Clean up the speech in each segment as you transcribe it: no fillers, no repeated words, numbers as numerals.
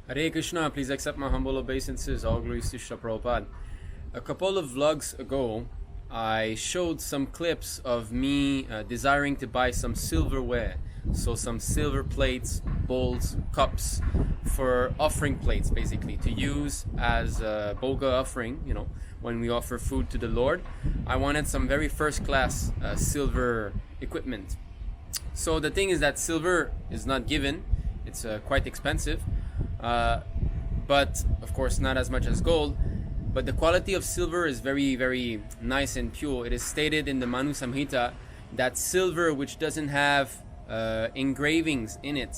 Hare Krishna, please accept my humble obeisances. All glories to Sri Prabhupada. A couple of vlogs ago, I showed some clips of me desiring to buy some silverware. So some silver plates, bowls, cups for offering plates, basically, to use as a boga offering, when we offer food to the Lord. I wanted some very first class silver equipment. So the thing is that silver is not given. It's quite expensive. But of course not as much as gold, but the quality of silver is very, very nice and pure. It is stated in the Manu Samhita that silver which doesn't have engravings in it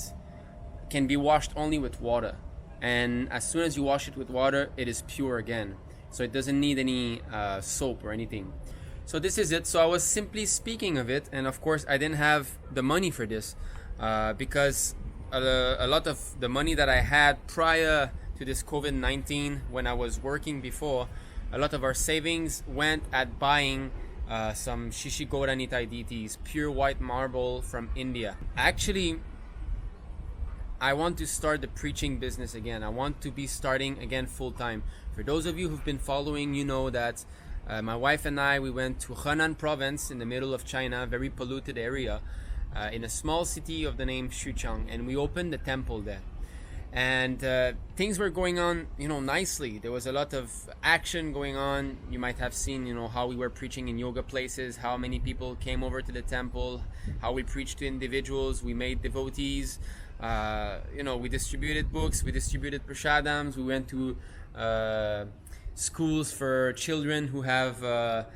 can be washed only with water, and as soon as you wash it with water, it is pure again, so it doesn't need any soap or anything. So this is it. So I was simply speaking of it, and of course I didn't have the money for this because a lot of the money that I had prior to this COVID-19, when I was working before, a lot of our savings went at buying some Shishi Gaura-Nitāi deities, pure white marble from India. Actually, I want to start the preaching business again. I want to be starting again full time. For those of you who've been following, you know that my wife and I, we went to Henan province in the middle of China, very polluted area, in a small city of the name Xuchang, and we opened the temple there. And things were going on, nicely. There was a lot of action going on. You might have seen, how we were preaching in yoga places, how many people came over to the temple, how we preached to individuals, we made devotees, we distributed books, we distributed prashadams, we went to schools for children who have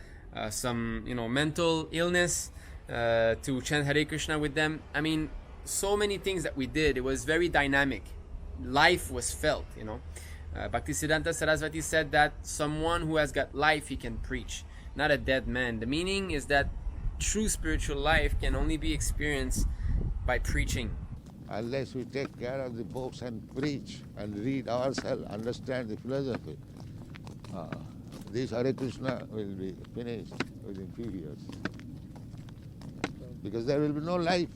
some, mental illness, to chant Hare Krishna with them. I mean, so many things that we did. It was very dynamic. Life was felt, Bhaktivedanta Saraswati said that someone who has got life, he can preach, not a dead man. The meaning is that true spiritual life can only be experienced by preaching. Unless we take care of the books and preach and read ourselves, understand the philosophy, this Hare Krishna will be finished within few years. Because there will be no life.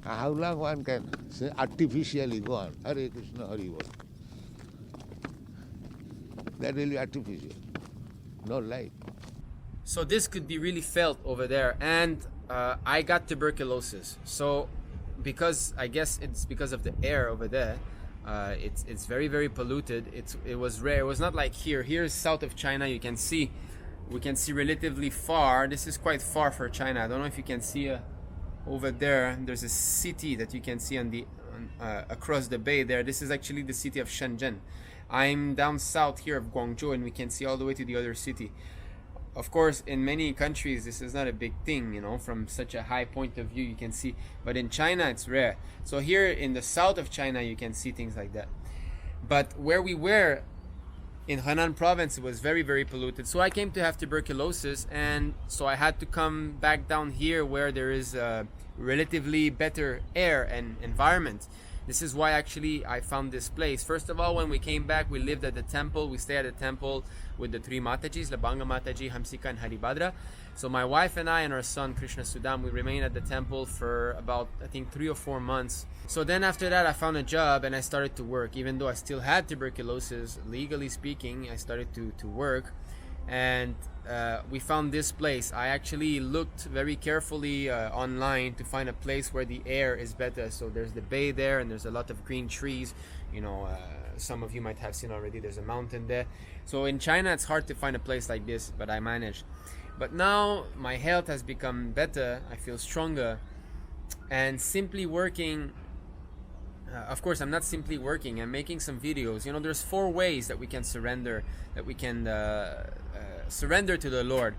How long one can say artificially go on, Hare Krishna, Hare Bol? That will be artificial, no life. So this could be really felt over there. And I got tuberculosis. So because I guess it's because of the air over there, it's very, very polluted. It was rare. It was not like here. Here is south of China. We can see relatively far. This is quite far for China. I don't know if you can see over there. There's a city that you can see across the bay there. This is actually the city of Shenzhen. I'm down south here of Guangzhou, and we can see all the way to the other city. Of course, in many countries, this is not a big thing, from such a high point of view you can see. But in China, it's rare. So here in the south of China, you can see things like that. But where we were, in Henan province, it was very, very polluted. So I came to have tuberculosis, and so I had to come back down here where there is relatively better air and environment. This is why actually I found this place. First of all, when we came back, we lived at the temple. We stayed at the temple with the three Matajis, Labanga Mataji, Hamsika, and Haribhadra. So my wife and I and our son Krishna Sudam, we remained at the temple for about, I think, 3 or 4 months. So then after that, I found a job and I started to work. Even though I still had tuberculosis, legally speaking, I started to work. And we found this place. I actually looked very carefully online to find a place where the air is better. So there's the bay there, and there's a lot of green trees. Some of you might have seen already, there's a mountain there. So in China, it's hard to find a place like this, but I managed. But now my health has become better. I feel stronger. And simply working, of course, I'm not simply working. I'm making some videos. There's 4 ways that we can surrender, surrender to the Lord.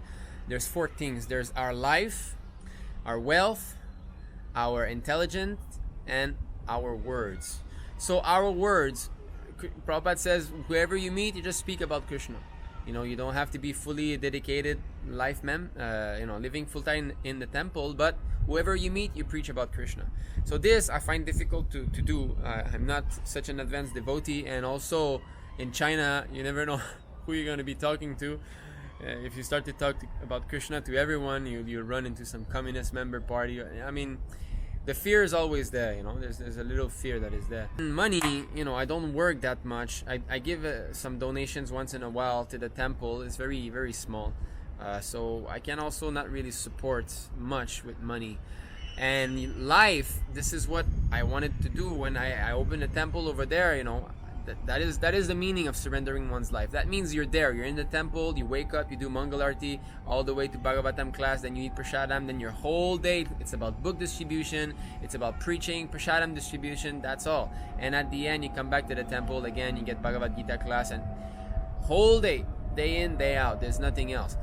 There's 4 things. There's our life, our wealth, our intelligence, and our words. So our words, Prabhupada says, whoever you meet, you just speak about Krishna. You don't have to be fully dedicated living full time in the temple, but whoever you meet, you preach about Krishna. So this I find difficult to do. I'm not such an advanced devotee, and also in China, you never know who you're going to be talking to. If you start to talk about Krishna to everyone, you'll run into some communist member party. I mean, The fear is always there, there's a little fear that is there. Money, I don't work that much. I give some donations once in a while to the temple. It's very, very small. So I can also not really support much with money. And life, this is what I wanted to do when I opened a temple over there, That is the meaning of surrendering one's life. That means you're there, you're in the temple, you wake up, you do Mangal Arti, all the way to Bhagavatam class, then you eat Prasadam, then your whole day, it's about book distribution, it's about preaching, Prasadam distribution, that's all. And at the end, you come back to the temple, again, you get Bhagavad Gita class, and whole day in, day out, there's nothing else.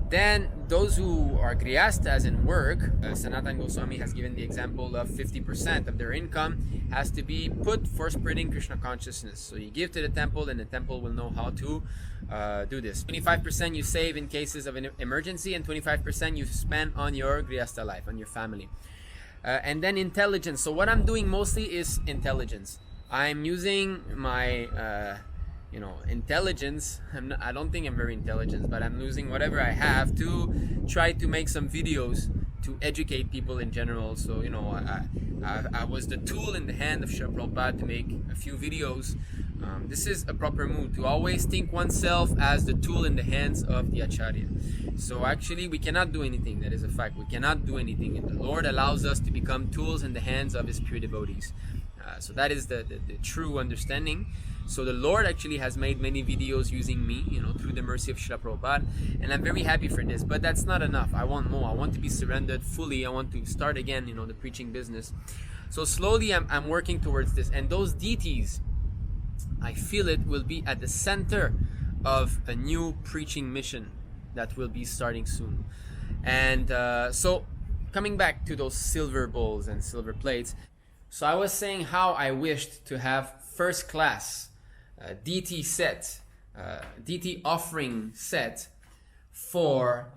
Then those who are grihastas in work, Sanatan Goswami has given the example of 50% of their income has to be put for spreading Krishna consciousness. So you give to the temple, and the temple will know how to do this. 25% you save in cases of an emergency, and 25% you spend on your grihasta life, on your family. And then intelligence. So what I'm doing mostly is intelligence. I'm using my intelligence. I don't think I'm very intelligent, but I'm using whatever I have to try to make some videos to educate people in general. So I was the tool in the hand of Srila Prabhupada to make a few videos. This is a proper mood, to always think oneself as the tool in the hands of the Acharya. So actually we cannot do anything. That is a fact. We cannot do anything, and the Lord allows us to become tools in the hands of His pure devotees. So that is the true understanding. So the Lord actually has made many videos using me, through the mercy of Srila Prabhupada, and I'm very happy for this. But that's not enough. I want more. I want to be surrendered fully. I want to start again, the preaching business. So slowly I'm working towards this. And those deities, I feel it will be at the center of a new preaching mission that will be starting soon. And so coming back to those silver bowls and silver plates. So I was saying how I wished to have first class deity set, deity offering set for,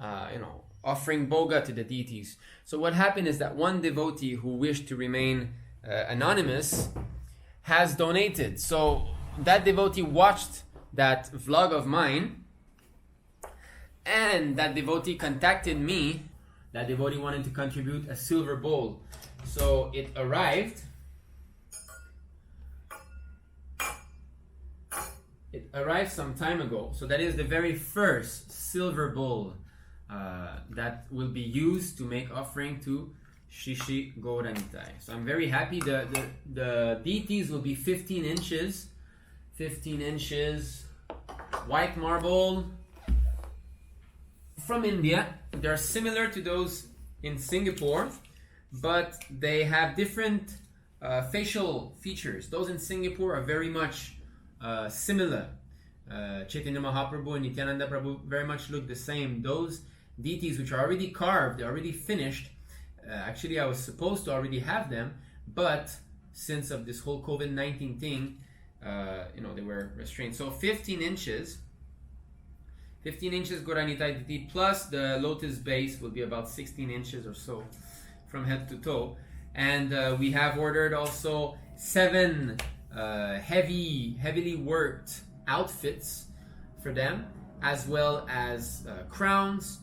offering boga to the deities. So what happened is that one devotee who wished to remain anonymous has donated. So that devotee watched that vlog of mine, and that devotee contacted me. That devotee wanted to contribute a silver bowl. So it arrived. It arrived some time ago. So that is the very first silver bowl that will be used to make offering to Shri Gaura-Nitāi. So I'm very happy. The deities will be 15 inches. 15 inches. White marble. From India. They're similar to those in Singapore, but they have different facial features. Those in Singapore are very much similar. Chaitanya Mahaprabhu and Nityananda Prabhu very much look the same. Those deities which are already carved, they're already finished. Actually, I was supposed to already have them, but since of this whole COVID-19 thing, they were restrained. So 15 inches Gaura-Nitāi deity, plus the lotus base will be about 16 inches or so from head to toe. And we have ordered also 7 heavily worked outfits for them, as well as crowns,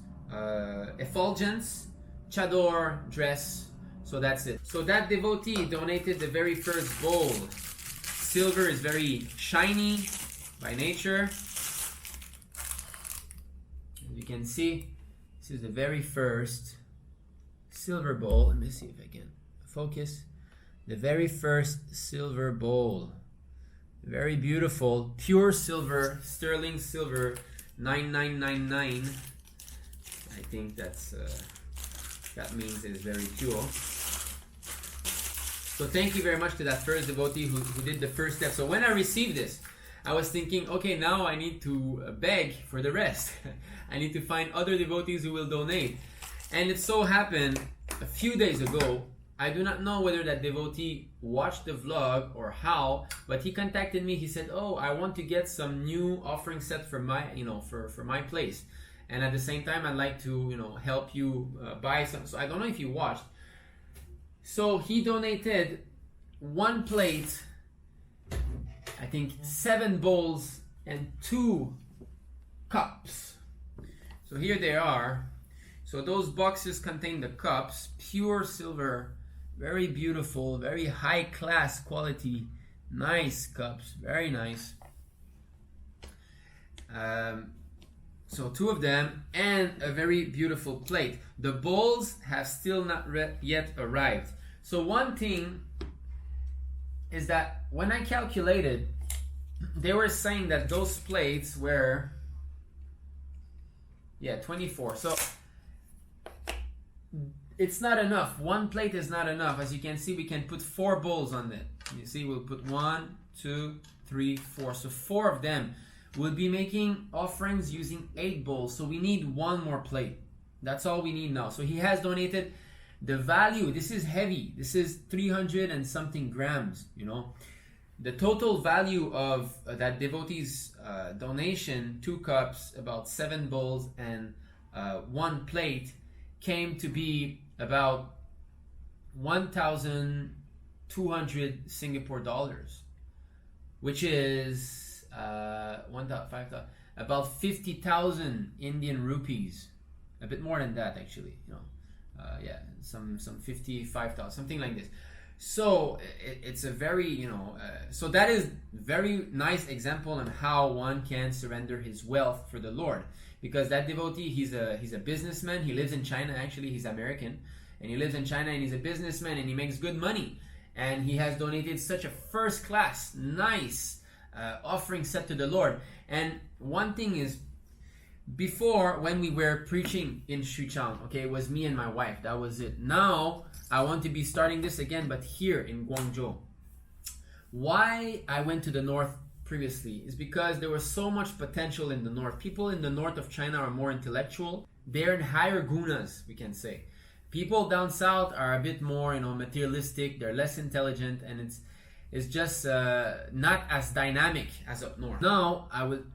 effulgence, chador, dress. So that's it. So that devotee donated the very first bowl. Silver is very shiny by nature. As you can see, this is the very first silver bowl. Let me see if I can focus. The very first silver bowl. Very beautiful, pure silver, sterling silver, 9999. I think that means it's very pure. So thank you very much to that first devotee who did the first step. So when I received this, I was thinking, okay, now I need to beg for the rest. I need to find other devotees who will donate. And it so happened a few days ago, I do not know whether that devotee watched the vlog or how, but he contacted me. He said, "Oh, I want to get some new offering set for my, for my place, and at the same time, I'd like to, help you buy some." So I don't know if you watched. So he donated 1 plate, I think 7 bowls and 2 cups. So here they are. So those boxes contain the cups, pure silver Very beautiful, very high class quality, nice cups, very nice. So 2 of them and a very beautiful plate. The bowls have still not yet arrived. So one thing is that when I calculated, they were saying that those plates were 24. So it's not enough. 1 plate is not enough. As you can see, we can put 4 bowls on it. You see, we'll put 1, 2, 3, 4. So 4 of them. We'll be making offerings using 8 bowls. So we need 1 more plate. That's all we need now. So he has donated the value. This is heavy. This is 300 and something grams, you know. The total value of that devotee's donation, 2 cups, about 7 bowls, and 1 plate, came to be about 1,200 Singapore dollars, which is about 50,000 Indian rupees, a bit more than that actually, you know, some 55,000, something like this. So it's a very, you know, so that is very nice example on how one can surrender his wealth for the Lord, because that devotee, he's a businessman. He lives in China. Actually, he's American, and he lives in China, and he's a businessman, and he makes good money, and he has donated such a first class, nice offering set to the Lord. And one thing is, before, when we were preaching in Xuchang, okay, it was me and my wife. That was it. Now I want to be starting this again, but here in Guangzhou. Why I went to the north previously is because there was so much potential in the north. People in the north of China are more intellectual. They're in higher gunas, we can say. People down south are a bit more, you know, materialistic. They're less intelligent, and it's just not as dynamic as up north. Now I would,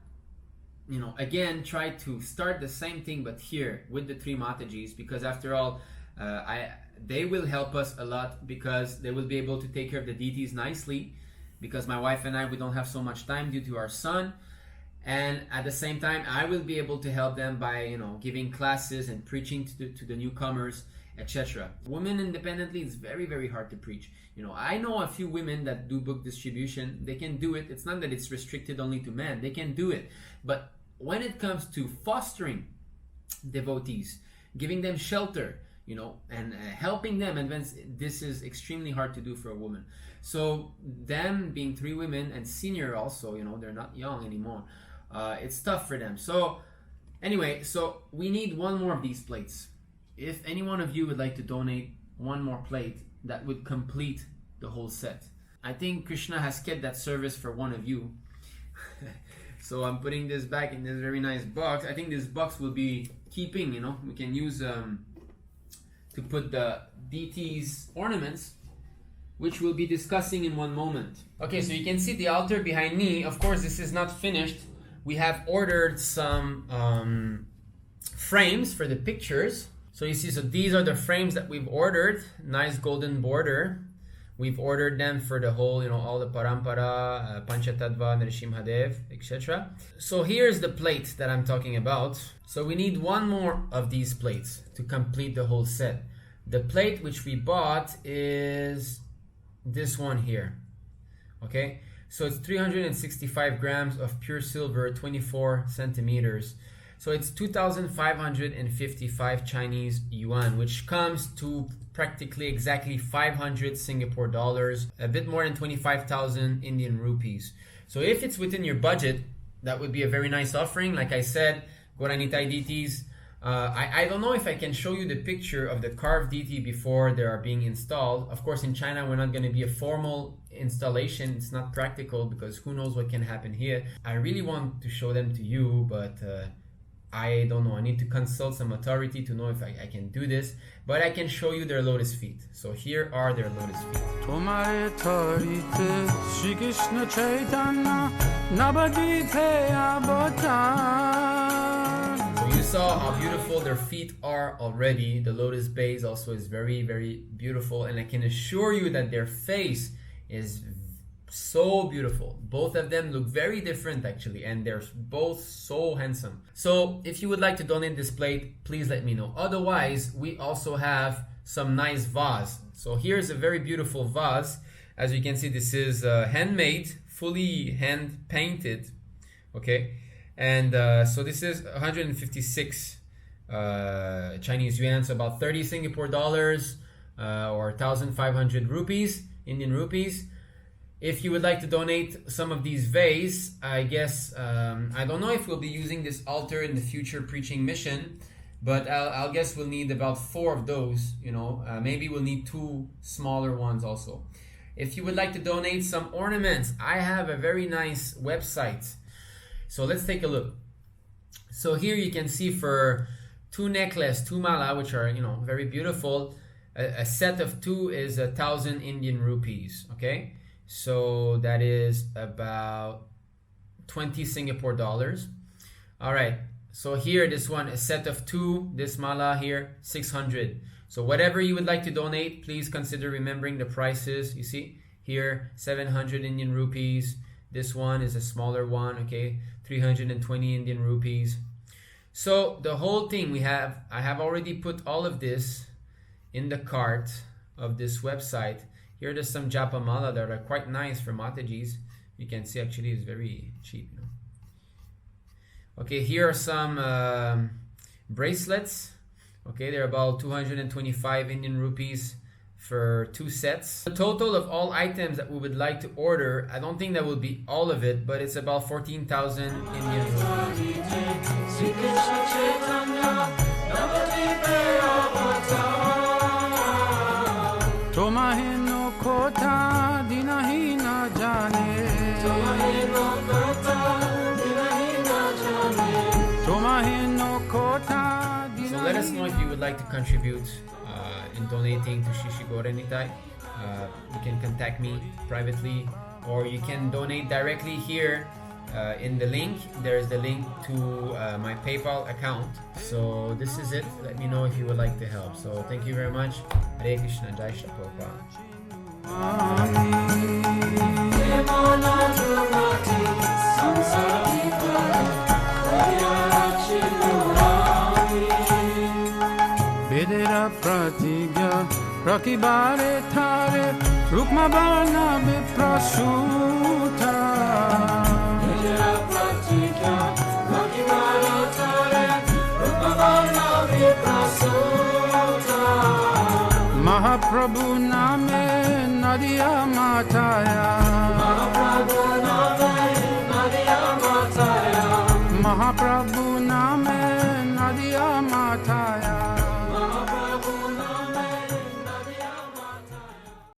you know, again try to start the same thing, but here with the 3 Matajis, because after all, they will help us a lot, because they will be able to take care of the deities nicely, because my wife and I, we don't have so much time due to our son. And at the same time, I will be able to help them by, you know, giving classes and preaching to the newcomers, etc. Women independently, it's very, very hard to preach. You know, I know a few women that do book distribution. They can do it. It's not that it's restricted only to men. They can do it. But when it comes to fostering devotees, giving them shelter, you know, and helping them advance, this is extremely hard to do for a woman. So them being 3 women and senior also, you know, they're not young anymore. It's tough for them. So anyway, so we need 1 more of these plates. If any one of you would like to donate 1 more plate, that would complete the whole set. I think Krishna has kept that service for one of you. So I'm putting this back in this very nice box. I think this box will be keeping, you know, we can use to put the deities ornaments, which we'll be discussing in one moment. Okay, so you can see the altar behind me. Of course, this is not finished. We have ordered some frames for the pictures. So you see, so these are the frames that we've ordered. Nice golden border. We've ordered them for the whole, you know, all the Parampara, Panchatattva, Nrsimhadev, etc. So here's the plate that I'm talking about. So we need 1 more of these plates to complete the whole set. The plate which we bought is this one here. Okay, so it's 365 grams of pure silver, 24 centimeters. So it's 2,555 Chinese yuan, which comes to practically exactly 500 Singapore dollars, a bit more than 25,000 Indian rupees. So if it's within your budget, that would be a very nice offering. Like I said, Gaura-Nitāi deities. I don't know if I can show you the picture of the carved deity before they are being installed. Of course, in China, we're not going to be a formal installation. It's not practical because who knows what can happen here. I really want to show them to you, but I don't know. I need to consult some authority to know if I can do this. But I can show you their lotus feet. So here are their lotus feet. Sri Krishna So you saw how beautiful their feet are already. The lotus base also is very, very beautiful. And I can assure you that their face is so beautiful. Both of them look very different actually, and they're both so handsome. So if you would like to donate this plate, please let me know. Otherwise, we also have some nice vase. So here's a very beautiful vase. As you can see, this is handmade, fully hand painted. Okay, and so this is 156 Chinese yuan, so about 30 Singapore dollars or 1,500 rupees, Indian rupees. If you would like to donate some of these vase, I guess, I don't know if we'll be using this altar in the future preaching mission, but I'll guess we'll need about 4 of those, you know, maybe we'll need 2 smaller ones also. If you would like to donate some ornaments, I have a very nice website. So let's take a look. So here you can see for 2 necklaces, 2 mala, which are, you know, very beautiful, a set of 2 is 1,000 Indian rupees, okay? So that is about 20 Singapore dollars. All right, so here this one, a set of 2, this mala here, 600. So whatever you would like to donate, please consider remembering the prices. You see here, 700 Indian rupees. This one is a smaller one, okay, 320 Indian rupees. So the whole thing I have already put all of this in the cart of this website. Here there's some japa mala that are quite nice for Matajis. You can see actually it's very cheap. You know? Okay, here are some bracelets. Okay, they're about 225 Indian rupees for 2 sets. The total of all items that we would like to order, I don't think that will be all of it, but it's about 14,000 Indian rupees. So let us know if you would like to contribute in donating to Shri Gaura-Nitāi. You can contact me privately, or you can donate directly here in the link. There's the link to my PayPal account. So this is it. Let me know if you would like to help. So thank you very much. Hare Krishna, Jai Shri Prabhupada. Vedera pratigya rakibare thare rukma bana viprasuta. Vedera pratigya rakibare thare rukma bana viprasuta. Mahaprabhu name Nadia Mataya. Mahaprabhu name Nadia Mataya. Mahaprabhu name Nadia Mataya.